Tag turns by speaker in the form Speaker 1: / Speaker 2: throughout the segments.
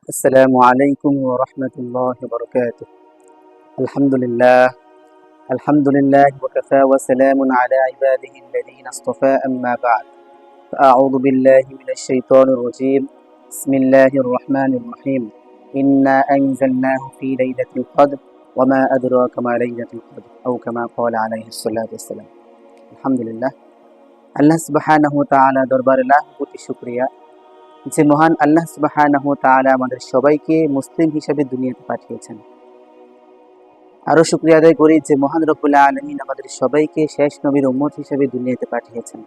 Speaker 1: السلام عليكم ورحمة الله وبركاته. الحمد لله وكفى وسلام على عباده الذين اصطفى أما بعد فأعوذ بالله من الشيطان الرجيم. بسم الله الرحمن الرحيم. إنا أنزلناه في ليلة القدر وما أدراك ما ليلة القدر أو كما قال عليه الصلاة والسلام. الحمد لله. আল্লাহ সুবহানাহু ওয়া তাআলা দরবারে লাখ কোটি শুকরিয়া যে মহান আল্লাহ সুবহানাহু ওয়া তাআলা আমাদের সবাইকে মুসলিম হিসেবে দুনিয়াতে পাঠিয়েছেন। আরো শুকরিয়া আদায় করি যে মহান রব্বুল আলামিন আমাদের সবাইকে শেষ নবীর উম্মত হিসেবে দুনিয়াতে পাঠিয়েছেন।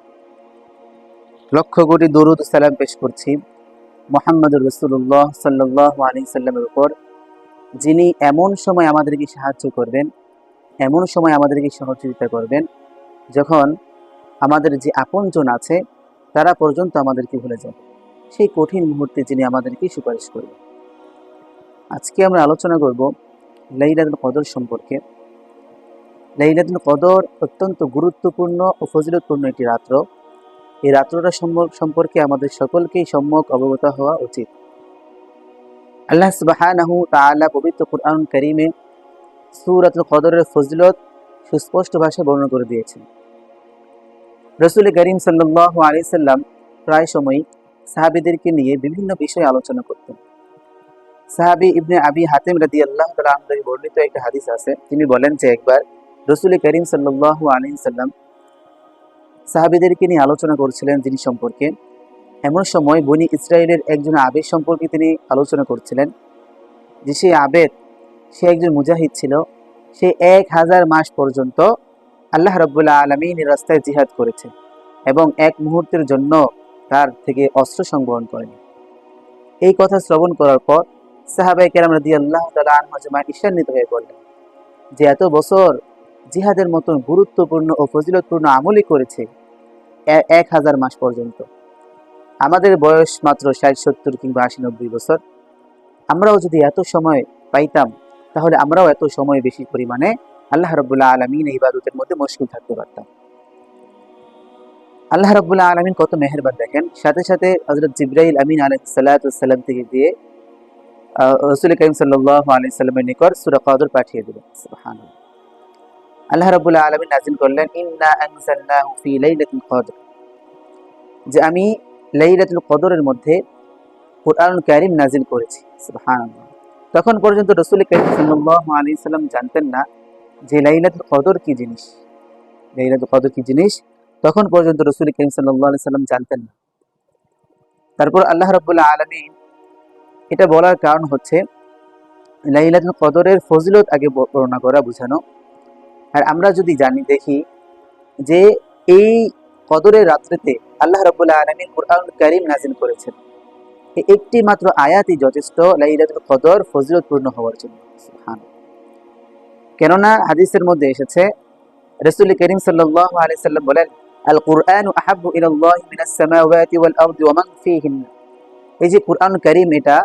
Speaker 1: লক্ষ কোটি দরুদ ও সালাম পেশ করছি মুহাম্মদুর রাসূলুল্লাহ সাল্লাল্লাহু আলাইহি সাল্লামের উপর, যিনি এমন সময় আমাদেরকে সাহায্য করবেন, এমন সময় আমাদেরকে সহযোগিতা করবেন যখন আমাদের যে আপনজন আছে তারা পর্যন্ত আমাদেরকে ভুলে যাবে। সেই কঠিন মুহূর্তে যিনি আমাদেরকে সুপারিশ করবেন। আজকে আমরা আলোচনা করব লাইলাতুল কদর সম্পর্কে। লাইলাতুল কদর অত্যন্ত গুরুত্বপূর্ণ ও ফজিলতপূর্ণ একটি রাত্র। এই রাত্রটা সম্পর্কে আমাদের সকলকেই সম্যক অবগত হওয়া উচিত। আল্লাহ সুবহানাহু ওয়া তাআলা পবিত্র কুরআন কারীমে সূরাতুল কদরের ফজিলত সুস্পষ্ট ভাষায় বর্ণনা করে দিয়েছেন। রাসূল করিম সাল্লাল্লাহু আলাইহি সাল্লাম প্রায় সময়ই সাহাবীদেরকে নিয়ে বিভিন্ন বিষয়ে আলোচনা করতেন। সাহাবী ইবনে আবি হাতিম রাদিয়াল্লাহু তাআলা আনহু থেকে বর্ণিত একটা হাদিস আছে। তিনি বলেন যে একবার রাসূল করিম সাল্লাল্লাহু আলাইহি সাল্লাম সাহাবীদেরকে নিয়ে আলোচনা করছিলেন যিনি সম্পর্কে। এমন সময় বনি ইসরাইলের একজন আবেদ সম্পর্কে তিনি আলোচনা করছিলেন, যে সেই আবেদ, সে একজন মুজাহিদ ছিল। সে 1000 মাস পর্যন্ত আল্লাহ রাব্বুল আলামিনের রাস্তায় জিহাদ করেছে এবং এক মুহূর্তের জন্য তার থেকে অস্ত্র সংবহন করেনি। এই কথা শ্রবণ করার পর সাহাবায়ে কেরাম রাদিয়াল্লাহু তাআলা আনহুম আজমাইন ঈর্ষান্বিত হয়ে পড়লেন যে এত বছর জিহাদের মতন গুরুত্বপূর্ণ ও ফজিলতপূর্ণ আমলই করেছে 1000 মাস পর্যন্ত। আমাদের বয়স মাত্র 60-70 কিংবা 80-90 বছর। আমরাও যদি এত সময় পাইতাম তাহলে আমরাও এত সময় বেশি পরিমাণে আল্লাহ রাব্বুল আলামিনের ইবাদতের মধ্যে মশগুল থাকতে পারতাম। আল্লাহ রাব্বুল আলামিন কত মেহেরবান দেখেন। সাথে সাথে হযরত জিবরাইল আমিন আলাইহিস সালাতু ওয়াস সালাম থেকে দিয়ে রাসূল কারীম সাল্লাল্লাহু আলাইহি সাল্লামের নিকট সূরা কদর পাঠিয়ে দিলেন। সুবহানাল্লাহ। আল্লাহ রাব্বুল আলামিন নাযিল করলেন ইন্না আনজালনাহু ফি লাইলাতুল কদর, যে আমি লাইলাতুল কদরের মধ্যে কুরআনুল কারীম নাযিল করেছি। সুবহানাল্লাহ। তখন পর্যন্ত রাসূল কারীম সাল্লাল্লাহু আলাইহি সাল্লাম জানতেন না যে লাইলাতুল কদর কি জিনিস। লাইলাতুল কদর কি জিনিস তখন পর্যন্ত রাসূল কারীম সাল্লাল্লাহু আলাইহি সাল্লাম জানতেন না। তারপর আল্লাহ রাব্বুল আলামিন এটা বলার কারণ হচ্ছে লাইলাতুল কদরের ফজিলত আগে বর্ণনা করা, বোঝানো। আর আমরা যদি জানি, দেখি যে এই কদরের রাত্রিতে আল্লাহ রাব্বুল আলামিন কুরআনুল কারীম নাযিল করেছেন। এই একটি মাত্র আয়াতই যথেষ্ট লাইলাতুল কদর ফজিলতপূর্ণ হওয়ার জন্য। সুবহানাল্লাহ। কেননা হাদিসের মধ্যে এসেছে, রাসূল কারীম সাল্লাল্লাহু আলাইহি সাল্লাম বলেন, আল কুরআনু আহাব্বু ইলাল্লাহি মিনাস সামাওয়াতি ওয়াল আরদি ওয়া মান ফীহিন্না। এই যে কুরআন কারীম, এটা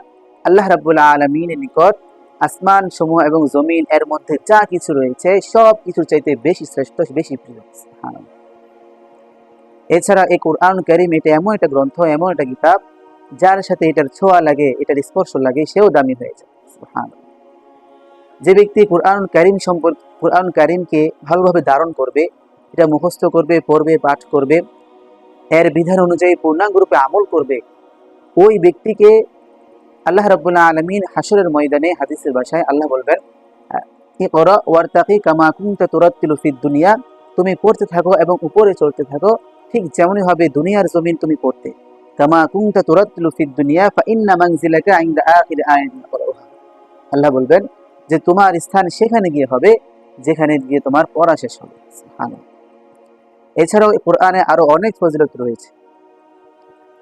Speaker 1: আল্লাহ রাব্বুল আলামিনের নিকট আসমান সমূহ এবং জমিন এর মধ্যে যা কিছু রয়েছে সব কিছুর চাইতে বেশি শ্রেষ্ঠ, বেশি প্রিয়। সুবহানাল্লাহ। এছাড়া এই কুরআন কারীম এটা এমন একটা গ্রন্থ, এমন একটা কিতাব, যার সাথে এটার ছোঁয়া লাগে, এটার স্পর্শ লাগে, সেও দামি হয়ে যায়। সুবহানাল্লাহ। যে ব্যক্তি কুরআন কারীমকে ভালোভাবে ধারণ করবে, এটা মুখস্থ করবে, পড়বে, পাঠ করবে, এর বিধান অনুযায়ী পূর্ণাঙ্গরূপে আমল করবে, ওই ব্যক্তিকে আল্লাহ রাব্বুল আলামিন হাসরের ময়দানে হাদিসের ভাষায় আল্লাহ বলবেন, ইকরা ওয়ারতাকি কামা কুনতা তুরাত্তিলু ফিদ দুনিয়া, তুমি পড়তে থাকো এবং উপরে চলতে থাকো ঠিক যেমনই হবে দুনিয়ার জমিন তুমি পড়তে। কামা কুনতা তুরাত্তিলু ফিদ দুনিয়া ফা ইন্না মানজিলাকা ইনদা আখির আয়াতিন ক্বরাউহা। আল্লাহ বলবেন যে তোমার স্থান সেখানে গিয়ে হবে যেখানে গিয়ে তোমার পড়া শেষ হবে। সুবহানাল্লাহ। এছাড়াও কোরআনে আরো অনেক ফজিলত রয়েছে।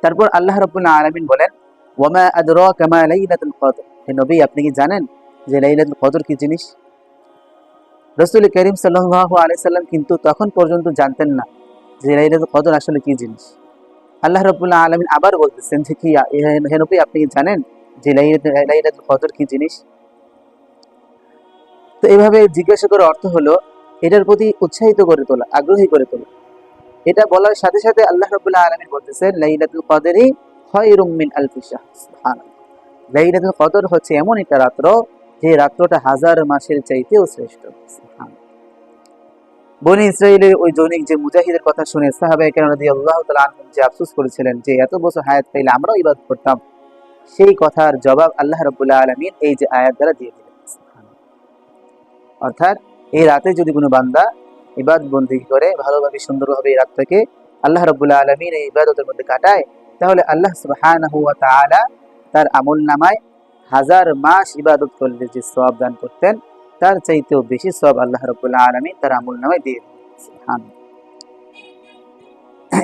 Speaker 1: তারপর আল্লাহ রাব্বুল আলামিন বলেন, ওয়ামা আদরাকা মা লাইলাতুল কদর। হে নবী, আপনি কি জানেন যে লাইলাতুল কদর কি জিনিস? রাসূল কারীম সাল্লাল্লাহু আলাইহি সাল্লাম কিন্তু তখন পর্যন্ত জানতেন না যে লাইলাতুল কদর আসলে কি জিনিস। আল্লাহ রাব্বুল আলামিন আবার বলতেছেন যে কি, হে নবী, আপনি কি জানেন যে লাইলাতুল কদর কি জিনিস? তো এইভাবে জিজ্ঞাসা করার অর্থ হলো এটার প্রতি উৎসাহিত করে তোলা, আগ্রহী করে তোলা। এটা বলার সাথে সাথে আল্লাহ রাব্বুল আলামিন বলতেছেন লাইলাতুল কদরি খায়রুম মিন আলফি শাহর। সুবহানাল্লাহ। লাইলাতুল কদর হচ্ছে এমন একটা রাত্র যে রাত্রটা হাজার মাসের চাইতেও শ্রেষ্ঠ। বনি ইসরাইলের ওই জৈনিক যে মুজাহিদের কথা শুনে সাহাবায়ে কেরাম রাদিয়াল্লাহু তাআলা আনহুম যে আফসোস করেছিলেন যে এত বছর হায়াত পাইলে আমরাও ইবাদত করতাম, সেই কথার জবাব আল্লাহ রাব্বুল আলামিন এই যে আয়াত দ্বারা দিয়ে দিলেন। অর্থাৎ এই রাতে যদি কোনো বান্দা ইবাদত বন্দেগী করে ভালোভাবে সুন্দরভাবে এই রাতটাকে আল্লাহ রাব্বুল আলামিন এই ইবাদতের মধ্যে কাটায়, তাহলে আল্লাহ সুবহানাহু ওয়া তাআলা তার আমলনামায় হাজার মাস ইবাদত করলে যে সওয়াব দান করতেন তার চাইতেও বেশি সওয়াব আল্লাহ রাব্বুল আলামিন তার আমলনামায় দিয়ে দেন। সুবহানাল্লাহ।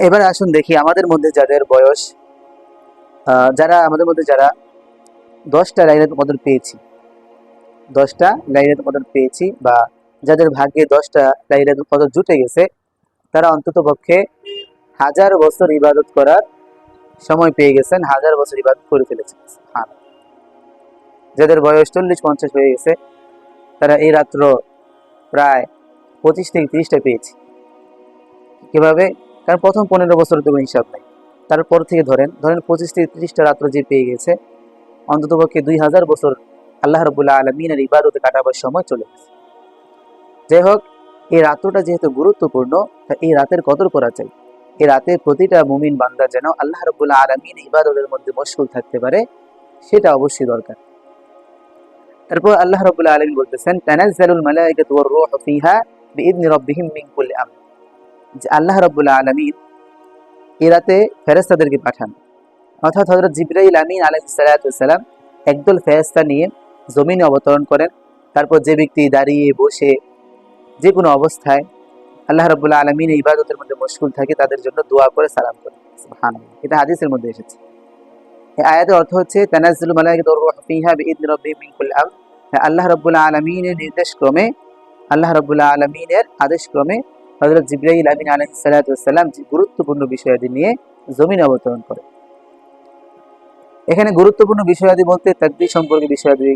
Speaker 1: এবার আসুন দেখি আমাদের মধ্যে যাদের বয়স আমাদের মধ্যে যারা 10টা লাইলাতুল কদর পেয়েছি, 10টা লাইলাতুল কদর পেয়েছি বা যাদের ভাগ্যে 10টা লাইলাতুল কদর জুটে গেছে, তারা অন্তত পক্ষে 1000 বছর ইবাদত করার সময় পেয়ে গেছেন, 1000 বছর ইবাদত করে ফেলেছেন। যাদের বয়স 40-50 হয়ে গেছে, তারা এই রাত্র প্রায় 25 থেকে 30টা পেয়েছে। কিভাবে? কারণ প্রথম 15 বছর তো কোনো হিসাব নাই, তারপর থেকে ধরেন 25 থেকে 30টা রাত্র যে পেয়ে গেছে, অন্তত পক্ষে 2000 বছর আল্লাহ রাব্বুল আলামিনের ইবাদতে কাটাবার সময় চলে গেছে। যাই হোক, এই রাত্রটা যেহেতু গুরুত্বপূর্ণ, তা এই রাতের কদর করা চাই। এই রাতে প্রতিটা মুমিন বান্দা যেন আল্লাহ রাব্বুল আলামিন ইবাদতের মধ্যে মশগুল থাকতে পারে, সেটা অবশ্যই দরকার। তারপর আল্লাহ রাব্বুল আলামিন বলতেছেন, তানাজ্জালুল মালায়েকাতু ওয়ার রূহু ফিহা বিইذনি রাব্বিহিম মিন কুল্লি আমর। যে আল্লাহ রাব্বুল আলামিন এই রাতে ফেরেশতাদেরকে পাঠান, অর্থাৎ হযরত জিবরাইল আমিন আলাইহিস সালাতু ওয়াস সালাম একদল ফেরেশতা নিয়ে জমিনে অবতরণ করেন। তারপর যে ব্যক্তি দাঁড়িয়ে বসে যে কোনো অবস্থায় আল্লাহ রাব্বুল আলামিনের ইবাদতের মধ্যে মশগুল থাকে, তাদের জন্য দোয়া করে সালাম করে। সুবহানাল্লাহ। এটা হাদিসের মধ্যে এসেছে। এই আয়াতের অর্থ হচ্ছে তানাজ্জালুল মালায়েকাতু ওয়ার রূহু ফিহা বিইذনি রাব্বিহিম মিন কুল্লি আমর। আল্লাহ রাব্বুল আলামিনের নির্দেশক্রমে, আল্লাহ রাব্বুল আলামিনের আদেশক্রমে হযরত জিবরাইল আমিন আলাইহিস সালাতু ওয়াস সালাম যে গুরুত্বপূর্ণ বিষয়াদি নিয়ে জমিনে অবতরণ করে। এখানে গুরুত্বপূর্ণ বিষয়াদি বলতে তাকদীর সম্পর্কে বিষয়াদি,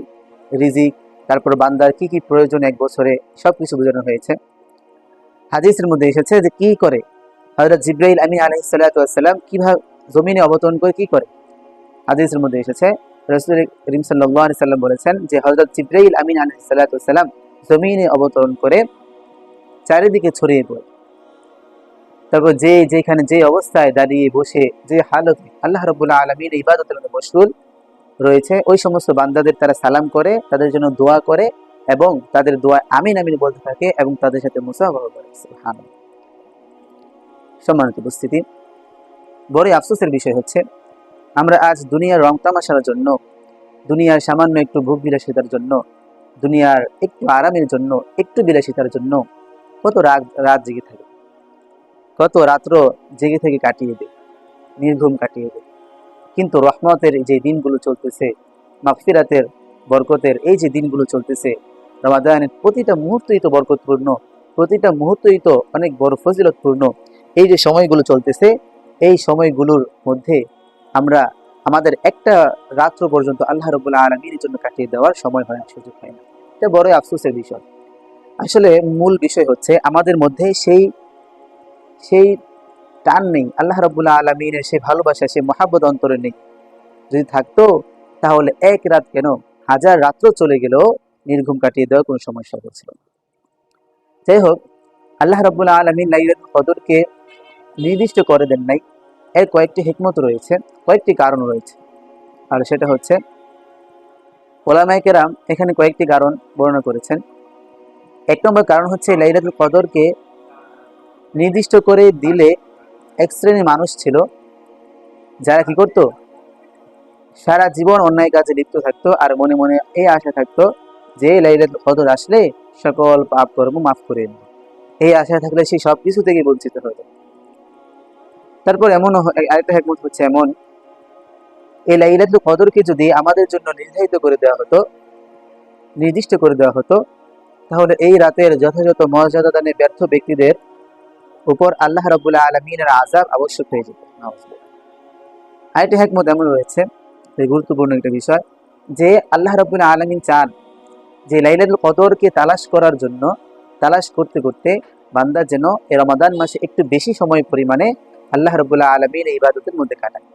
Speaker 1: রিজিক, তারপর বান্দার কি কি প্রয়োজন এক বছরে, সবকিছু বোঝানো হয়েছে। হাদিসের মধ্যে এসেছে যে কি করে হযরত জিবরাইল আমিন আলাইহিস সালাতু ওয়াস সালাম কিভাবে জমিনে অবতরণ করে কি করে। হাদিসের মধ্যে এসেছে রাসূল করিম সাল্লাল্লাহু আলাইহি সাল্লাম বলেছেন যে হযরত জিবরাইল আমিন আলাইহিস সালাতু ওয়াস সালাম জমিনে অবতরণ করে চারিদিকে ছড়িয়ে পড়ে। তারপর যেখানে যে অবস্থায় দাঁড়িয়ে বসে যে হালতে আল্লাহ রাব্বুল আলামিন ইবাদতের মধ্যে মশগুল রয়েছে, ওই সমস্ত বান্দাদের তারা সালাম করে, তাদের জন্য দোয়া করে এবং তাদের দোয়া আমিন আমিন বলতে থাকে এবং তাদের সাথে মুসাফাহা করে। সুবহানাল্লাহ। সম্মানিত উপস্থিতি, বড় আফসোসের বিষয় হচ্ছে আমরা আজ দুনিয়ার রং তামাশার জন্য, দুনিয়ার সামান্য একটু ভোগ বিলাসিতার জন্য, দুনিয়ার একটু আরামের জন্য, একটু বিলাসিতার জন্য কত রাত জেগে থাকি, কত রাত্র জেগে থেকে কাটিয়ে দেয়, নির্ঘুম কাটিয়ে দেয়। কিন্তু রহমতের যে দিনগুলো চলতেছে, মাগফিরাতের বরকতের এই যে দিনগুলো চলতেছে, রমাদানের প্রতিটা মুহূর্তই তো বরকতপূর্ণ, প্রতিটা মুহূর্তই তো অনেক বড় ফজিলতপূর্ণ। এই যে সময়গুলো চলতেছে, এই সময়গুলোর মধ্যে আমরা আমাদের একটা রাত্র পর্যন্ত আল্লাহ রাব্বুল আলামিনের জন্য কাটিয়ে দেওয়ার সময় হয় না, সুযোগ হয় না। এটা বড় আফসোসের বিষয়। আসলে মূল বিষয় হচ্ছে আমাদের মধ্যে সেই সেই টান নেই, আল্লাহ রাব্বুল আলামিনের সেই ভালোবাসা, সেই মহাব্বত অন্তরে নেই। যদি থাকতো তাহলে এক রাত কেন, 1000 রাত্র চলে গেলেও নির্ঘুম কাটিয়ে দেওয়া কোনো সমস্যা হচ্ছিল না। যাই হোক, আল্লাহ রাব্বুল আলামিন লাইলাতুল কদরকে নির্দিষ্ট করে দেন নাই, এর কয়েকটি হিকমত রয়েছে, কয়েকটি কারণ রয়েছে। আর সেটা হচ্ছে উলামায়ে কেরাম এখানে কয়েকটি কারণ বর্ণনা করেছেন। এক নম্বর কারণ হচ্ছে লাইলাতুল কদরকে নির্দিষ্ট করে দিলে এক শ্রেণীর মানুষ ছিল যারা কি করত, সারা জীবন অন্যায় কাজে লিপ্ত থাকতো আর মনে মনে এই আশা থাকতো যে লাইলাতুল কদর আসলে সকল পাপ কর্ম মাফ করে দেবে। এই আশা থাকলে সে সব কিছু থেকে বঞ্চিত হতো। তারপর এমন আরেকটা হিকমত হচ্ছে এমন, এই লাইলাতুল কদরকে যদি আমাদের জন্য নির্ধারিত করে দেওয়া হতো, নির্দিষ্ট করে দেওয়া হতো, তাহলে এই রাতের যথাযথ মর্যাদা দানে ব্যর্থ ব্যক্তিদের উপর আল্লাহ রাব্বুল আলামিনের আযাব আবশ্যক হয়ে যেত। আরেকটি হিকমত এমন রয়েছে, গুরুত্বপূর্ণ একটা বিষয়, যে আল্লাহ রাব্বুল আলামিন চান যে লাইলাতুল কদরকে তালাশ করার জন্য, তালাশ করতে করতে বান্দা যেন এই রমাদান মাসে একটু বেশি সময় পরিমাণে আল্লাহ রাব্বুল আলামিনের ইবাদতের মধ্যে কাটায়।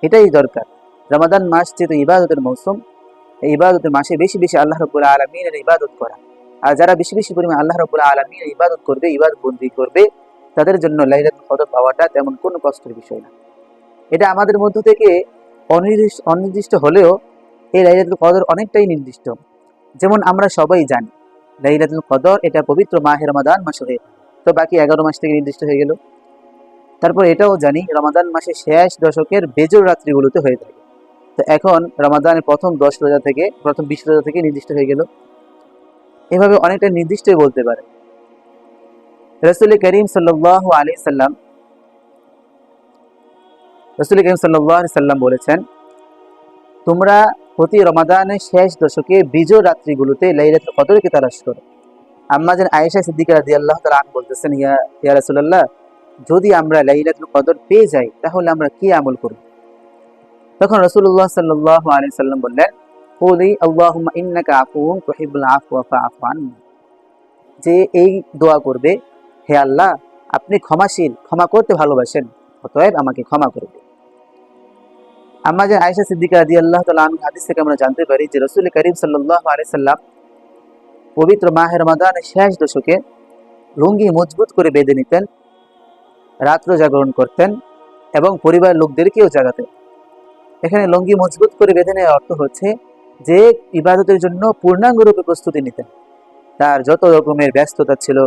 Speaker 1: এটাই দরকার। রমাদান মাস যেহেতু ইবাদতের মৌসুম, এই ইবাদতের মাসে বেশি বেশি আল্লাহ রাব্বুল আলামিনের ইবাদত করা। আর যারা বেশি বেশি পরিমাণে আল্লাহ রাব্বুল আলামিনের ইবাদত করবে, ইবাদত বন্দি করবে, তাদের জন্য লাইলাতুল কদর পাওয়াটা তেমন কোনো কষ্টের বিষয় না। এটা আমাদের মধ্য থেকে অনির্দিষ্ট হলেও এই লাইলাতুল কদর অনেকটাই নির্দিষ্ট। যেমন আমরা সবাই জানি লাইলাতুল কদর এটা পবিত্র মাহে রমাদান মাসে হয়ে, তো বাকি 11 মাস থেকে নির্দিষ্ট হয়ে গেল। তারপর এটাও জানি রমাদান মাসের শেষ দশকের বেজর রাত্রিগুলোতে হয়ে থাকে। তো এখন রমাদানের প্রথম 10 রোজা থেকে, প্রথম 20 রোজা থেকে নির্দিষ্ট হয়ে গেল। এভাবে অনেকটা নির্দিষ্টই বলতে পারে। রাসূল করিম সাল্লাল্লাহু আলাইহি সাল্লাম বলেছেন, তোমরা প্রতি রমাদানের শেষ দশকে বিজয় রাত্রিগুলোতে লাইলাতুল কদরকে তালাশ করো। আম্মা জান আয়েশা সিদ্দিকা রাদিয়াল্লাহু তাআলা আনহা বলতেছেন, ইয়া রাসূলুল্লাহ, যদি আমরা লাইলাতুল কদর পেয়ে যাই তাহলে আমরা কি আমল করব? তখন রাসূলুল্লাহ সাল্লাল্লাহু আলাইহি সাল্লাম বললেন, কুলি আল্লাহুম্মা ইন্নাকা আফুউন তুহিব্বুল আফওয়া ফাআফু আন্নি। যে এই দোয়া করবে, হে আল্লাহ, আপনি ক্ষমাশীল, ক্ষমা করতে ভালোবাসেন, অতএব আমাকে ক্ষমা করবে। আম্মা জান আয়েশা সিদ্দিকা রাদিয়াল্লাহু তাআলা আনহা হাদিস থেকে আমরা জানতে পারি যে রাসূল করিম সাল্লাল্লাহু আলাইহি সাল্লাম পবিত্র মাহে রমাদানের শেষ দশকে লুঙ্গি মজবুত করে বেঁধে নিতেন, রাত্র জাগরণ করতেন এবং পরিবারের লোকদেরকেও জাগাতেন। এখানে লুঙ্গি মজবুত করে বেঁধে নেওয়ার অর্থ হচ্ছে যে ইবাদতের জন্য পূর্ণাঙ্গরূপে প্রস্তুতি নিতেন। তার যত রকমের ব্যস্ততা ছিল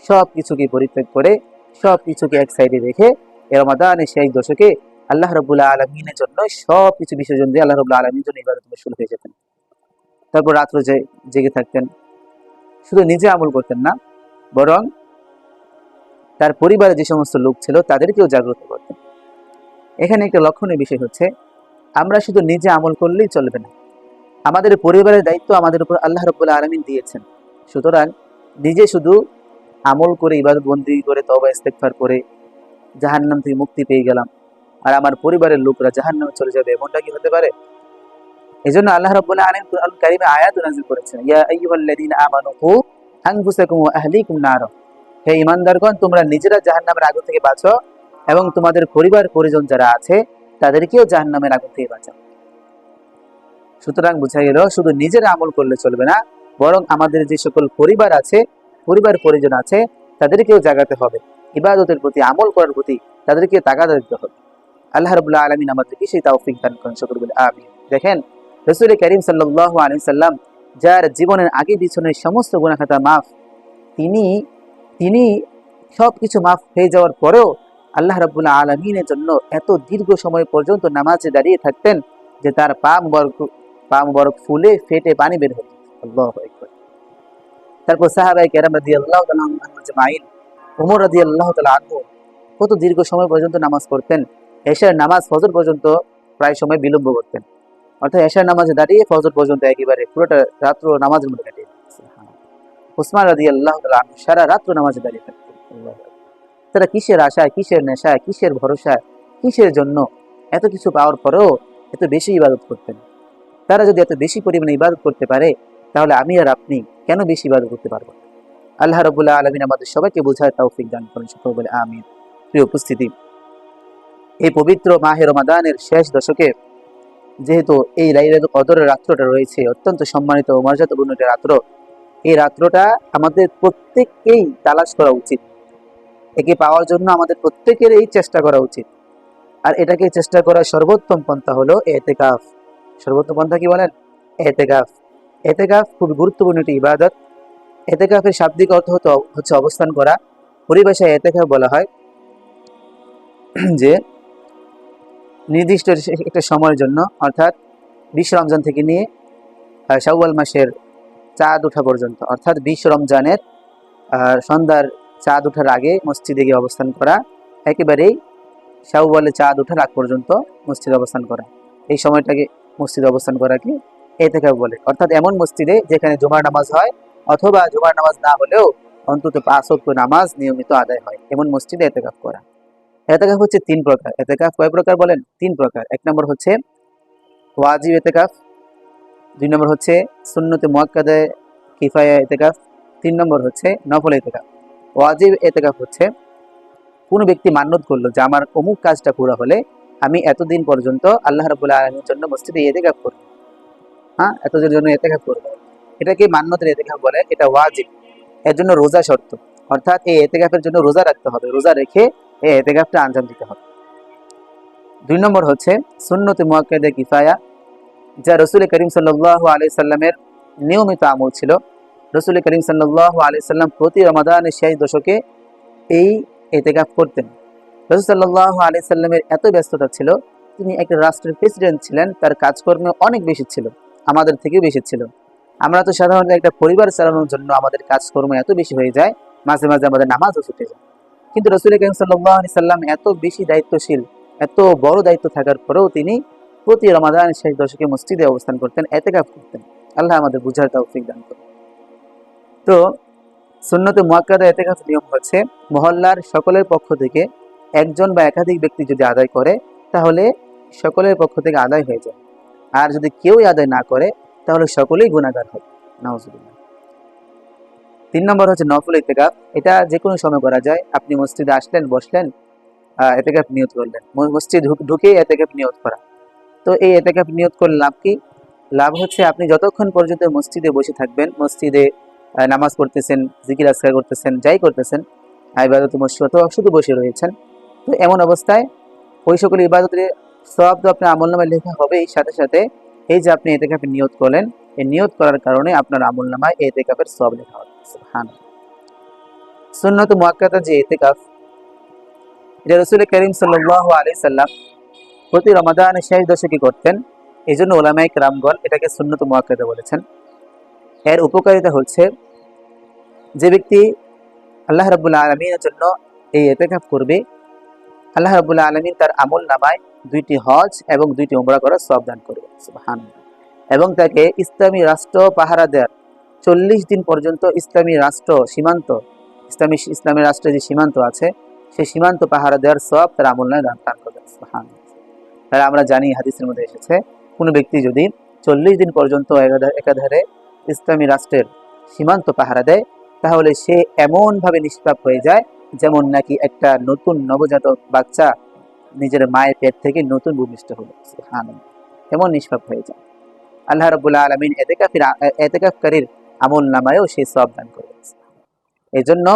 Speaker 1: সব কিছুকে পরিত্যাগ করে, সব কিছুকে এক সাইডে রেখে রমাদানের শেষ দশকে আল্লাহ রাব্বুল আলামিনের জন্য সব কিছু বিসর্জন দিয়ে আল্লাহ রাব্বুল আলামিনের জন্য ইবাদত মশগুল হয়ে যেতেন। তারপর রাত্র জেগে থাকতেন। শুধু নিজে আমল করতেন না, বরং তার পরিবারে যে সমস্ত লোক ছিল তাদেরকেও জাগ্রত করতেন। এখানে একটা লক্ষণীয় বিষয় হচ্ছে, আমরা শুধু নিজে আমল করলেই চলবে না, আমাদের পরিবারের দায়িত্ব আমাদের উপর আল্লাহ রাব্বুল আলামিন দিয়েছেন। সুতরাং নিজে শুধু আমল করে, ইবাদত বন্দি করে, তওবা ইস্তেগফার করে জাহান্নাম থেকে মুক্তি পেয়ে গেলাম আর আমার পরিবারের লোকরা জাহান্নামে চলে যাবে, এমনটা কি হতে পারে? এজন্য আল্লাহ রাব্বুল আলামিন কুরআনুল কারীমে আয়াত নাযিল করেছেন, ইয়া আইয়ুহাল্লাযীনা আমানু কু আনফুসাকুম ওয়া আহলিকুম নার। হে ঈমানদারগণ, তোমরা নিজেরা জাহান্নামের আগুন থেকে বাঁচো এবং তোমাদের পরিবার পরিজন যারা আছে তাদেরকেও জাহান্নামের আগুন থেকে বাঁচাও। সুতরাং বোঝা গেল শুধু নিজেরা আমল করলে চলবে না, বরং আমাদের যে সকল পরিবার আছে, পরিবার পরিজন আছে, তাদেরকেও জাগাতে হবে, ইবাদতের প্রতি, আমল করার প্রতি তাদেরকে তাগাদা দিতে হবে। আল্লাহ রাব্বুল আলামিন আমাদেরকে সেই তৌফিক দান করেন, সকলে বলে আমিন। দেখেন, রাসূল করিম সাল্লাল্লাহু আলাইহি সাল্লাম যার জীবনের আগে পিছনের সমস্ত গুনাহ খাতা মাফ, তিনি সবকিছু মাফ হয়ে যাওয়ার পরেও আল্লাহ রাব্বুল আলামিনের জন্য এত দীর্ঘ সময় পর্যন্ত নামাজে দাঁড়িয়ে থাকতেন যে তার পা মুবারক ফুলে ফেটে পানি বের হতো। আল্লাহু আকবার। তারপর সাহাবায়ে কেরাম রাদিয়াল্লাহু তাআলা আনহুম আজমাইন, ওমর রাদিয়াল্লাহু তাআলা আনহু কত দীর্ঘ সময় পর্যন্ত নামাজ পড়তেন। এশার নামাজ ফজর পর্যন্ত প্রায় সময় বিলম্ব করতেন, অর্থাৎ এশার নামাজে দাঁড়িয়ে ফজর পর্যন্ত একেবারে পুরোটা রাত্র নামাজের মধ্যে কাটিয়ে দিতেন। উসমান রাদিয়াল্লাহু তাআলা আনহু সারা রাত্র নামাজে দাঁড়িয়ে থাকতেন। তারা কিসের আশায়, কিসের নেশায়, কিসের ভরসায়, কিসের জন্য এত কিছু পাওয়ার পরেও এত বেশি ইবাদত করতেন? তারা যদি এত বেশি পরিমাণে ইবাদত করতে পারে, তাহলে আমি আর আপনি কেন বেশি ইবাদত করতে পারবো? আল্লাহ রাব্বুল আলামিন আমাদের সবাইকে বোঝার তৌফিক দান করেন, সকলে বলে আমিন। প্রিয় উপস্থিতি, এই পবিত্র মাহে রমাদানের শেষ দশকে যেহেতু এই লাইলাতুল কদরের রাত্রটা রয়েছে, অত্যন্ত সম্মানিত ও মর্যাদাপূর্ণ একটা রাত্র, এই রাত্রটা আমাদের প্রত্যেককেই তালাশ করা উচিত। একে পাওয়ার জন্য আমাদের প্রত্যেকেরই চেষ্টা করা উচিত। আর এটাকে চেষ্টা করার সর্বোত্তম পন্থা হলো ইতিকাফ। সর্বোত্তম পন্থা কি বলেন? ইতিকাফ। ইতিকাফ খুব গুরুত্বপূর্ণ একটি ইবাদত। ইতিকাফের শাব্দিক অর্থ হচ্ছে অবস্থান করা। পরিভাষায় ইতিকাফ বলা হয় যে নির্দিষ্ট একটা সময়ের জন্য, অর্থাৎ 20 রমজান থেকে নিয়ে শাওয়াল মাসের চাঁদ ওঠা পর্যন্ত, অর্থাৎ 20 রমজানের সন্ধ্যার চাঁদ ওঠার আগে মসজিদে গিয়ে অবস্থান করা, একেবারেই শাওয়ালে চাঁদ ওঠার আগ পর্যন্ত মসজিদে অবস্থান করা, এই সময়টাকে মসজিদে অবস্থান করাকে ইতিকাফ বলে। অর্থাৎ এমন মসজিদে যেখানে জুমার নামাজ হয়, অথবা জুমার নামাজ না হলেও অন্তত 5 ওয়াক্ত নামাজ নিয়মিত আদায় হয়, এমন মসজিদে ইতিকাফ করা। ইতিকাফ হচ্ছে 3 প্রকার। ইতিকাফ কয় প্রকার বলেন? 3 প্রকার। 1 নম্বর হচ্ছে ওয়াজিব ইতিকাফ, 2 নম্বর হচ্ছে সুন্নতে মুআক্কাদা কিফায়া ইতিকাফ, 3 নম্বর হচ্ছে নফল ইতিকাফ। ওয়াজিব ইতিকাফ হচ্ছে কোনো ব্যক্তি মান্যত করলো যে আমার অমুক কাজটা পুরো হলে আমি এতদিন পর্যন্ত আল্লাহ রাব্বুল আলামিনের জন্য মসজিদে ইতিকাফ করব, হ্যাঁ, এতদিনের জন্য ইতিকাফ করব। এটাকে মান্যতের ইতিকাফ বলে, এটা ওয়াজিব। এর জন্য রোজা শর্ত, অর্থাৎ এই ইতিকাফের জন্য রোজা রাখতে হবে, রোজা রেখে এই ইতিকাফটা আঞ্জাম দিতে হবে। 2 নম্বর হচ্ছে সুন্নতে মুআক্কাদা কিফায়া, যা রাসূল করিম সাল্লাল্লাহু আলাইহি সাল্লামের নিয়মিত আমল ছিল। রাসূল করিম সাল্লাল্লাহু আলাইহি সাল্লাম প্রতি রমাদানের শেষ দশকে এই ইতিকাফ করতেন। রাসূল সাল্লাল্লাহু আলাইহি সাল্লামের এত ব্যস্ততা ছিল, তিনি একটা রাষ্ট্রের প্রেসিডেন্ট ছিলেন, তার কাজকর্মে অনেক বেশি ছিল, আমাদের থেকেও বেশি ছিল। আমরা তো সাধারণত একটা পরিবার চালানোর জন্য আমাদের কাজকর্ম এত বেশি হয়ে যায়, মাঝে মাঝে আমাদের নামাজও ছুটে যায়। কিন্তু রাসূল করিম সাল্লাল্লাহু আলাইহি সাল্লাম এত বেশি দায়িত্বশীল, এত বড় দায়িত্ব থাকার পরেও তিনি প্রতি রমাদানের শেষ দশকে মসজিদে অবস্থান করতেন, ইতিকাফ করতেন। আল্লাহ আমাদের বুঝার তৌফিক দান করুন। তো সুন্নতে মুআক্কাদা ইতিকাফের নিয়ম হচ্ছে, মহল্লার সকলের পক্ষ থেকে একজন বা একাধিক ব্যক্তি যদি আদায় করে তাহলে সকলের পক্ষ থেকে আদায় হয়ে যায়, আর যদি কেউই আদায় না করে তাহলে সকলেই গুনাহগার হবে। নাউজুবিল্লাহ। 3 নম্বর হচ্ছে নফল ইতিকাফ। এটা যে কোনো সময় করা যায়। আপনি মসজিদে আসলেন, বসলেন, ইতিকাফ নিয়ত করলেন, মসজিদ ঢুকে ইতিকাফ নিয়ত করা। তো এই ইতিকাফ নিয়ত করলে লাভ কি? লাভ হচ্ছে আপনি যতক্ষণ পর্যন্ত মসজিদে বসে থাকবেন, মসজিদে নামাজ পড়তেছেন, জিকির আজকার করতেছেন, যাই করতেছেন, ইবাদত মসজিদে শুধু বসে রয়েছেন, তো এমন অবস্থায় ওই সকল ইবাদতের সওয়াব তো আপনার আমলনামায় লেখা হবেই, সাথে সাথে এই যে আপনি ইতিকাফের নিয়ত করলেন, এই নিয়ত করার কারণে আপনার আমলনামায় এই ইতিকাফের সওয়াব লেখা হবে। সুবহানাল্লাহ। সুন্নত মুআক্কাদা যে ইতিকাফ, এটা রাসূল করিম সাল্লাল্লাহু আলাইহি সাল্লাম প্রতি রমাদানের শেষ দশকে করতেন। এই জন্য উলামায়ে কেরামগণ এটাকে সুন্নত মুআক্কাদা বলেছেন। এর উপকারিতা হচ্ছে, যে ব্যক্তি আল্লাহ রাব্বুল আলামিনের জন্য এই ইতিকাফ করবে, আল্লাহ রাব্বুল আলামিন তার আমলনামায় 2টি হজ এবং 2টি উমরা করার সওয়াব দান করবে। সুবহানাল্লাহ। এবং তাকে ইসলামী রাষ্ট্র পাহারা দেওয়ার 40 দিন পর্যন্ত ইসলামী রাষ্ট্র সীমান্ত, ইসলামী রাষ্ট্রের যে সীমান্ত আছে সেই সীমান্ত পাহারা দেওয়ার সওয়াব তার আমলনামায় দান করবে। সুবহানাল্লাহ। তাহলে আমরা জানি হাদিসের মধ্যে এসেছে, কোনো ব্যক্তি যদি 40 দিন পর্যন্ত একাধারে ইসলামী রাষ্ট্রের সীমান্ত পাহারা দেয়, তাহলে সে এমনভাবে নিষ্পাপ হয়ে যায় যেমন নাকি একটা নতুন নবজাতক বাচ্চা নিজের মায়ের পেট থেকে নতুন ভূমিষ্ঠ হলো। সুবহানাল্লাহ। এমন নিষ্পাপ হয়ে যায়। আল্লাহ রাব্বুল আলামিন ইতিকাফকারীর আমলনামায়ও সেই সওয়াব দান করবেন। এই জন্য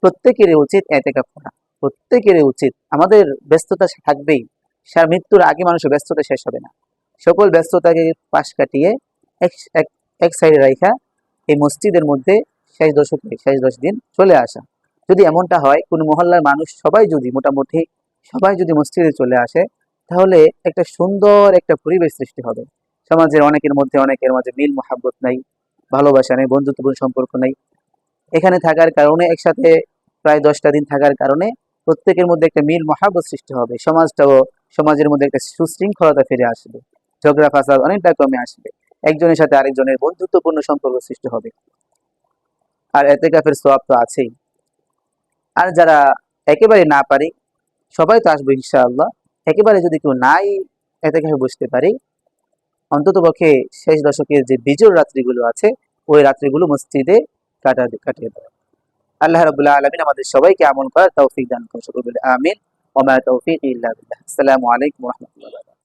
Speaker 1: প্রত্যেকেরই উচিত ইতিকাফ করা, প্রত্যেকেরই উচিত। আমাদের ব্যস্ততা থাকবেই, মৃত্যুর আগে মানুষের ব্যস্ততা শেষ হবে না। সকল ব্যস্ততাকে পাশ কাটিয়ে এক সাইডে রাখা এই মসজিদের মধ্যে শেষ 10 দিন চলে আসা। যদি এমনটা হয়, কোন মহল্লার মানুষ মোটামুটি সবাই যদি মসজিদে চলে আসে, তাহলে একটা সুন্দর একটা পরিবেশ সৃষ্টি হবে। সমাজের অনেকের মাঝে মিল মহাব্বত নাই, ভালোবাসা নেই, বন্ধুত্বপূর্ণ সম্পর্ক নেই। এখানে থাকার কারণে, একসাথে প্রায় 10টা দিন থাকার কারণে প্রত্যেকের মধ্যে একটা মিল মহাব্বত সৃষ্টি হবে। সমাজের মধ্যে একটা সুশৃঙ্খলতা ফিরে আসবে, ঝগড়া ফাসাদ অনেকটা কমে আসবে, একজনের সাথে আরেকজনের বন্ধুত্বপূর্ণ সম্পর্ক সৃষ্টি হবে। আর ইতিকাফের সওয়াব তো আছেই। আর যারা একেবারে না পারি, সবাই তো আসবে ইনশাআল্লাহ, একেবারে যদি কেউ নাই ইতিকাফে বসতে পারি, অন্তত পক্ষে শেষ দশকের যে বিজোড় রাত্রিগুলো আছে ওই রাত্রিগুলো মসজিদে কাটিয়ে দেয়। আল্লাহ রাব্বুল আলামিন আমাদের সবাইকে আমল করার তৌফিক দান করুন। সকলে বলে আমিন। ওয়া মা তৌফিক ইল্লা বিল্লাহ। আসসালামু আলাইকুম ওয়া রাহমাতুল্লাহ।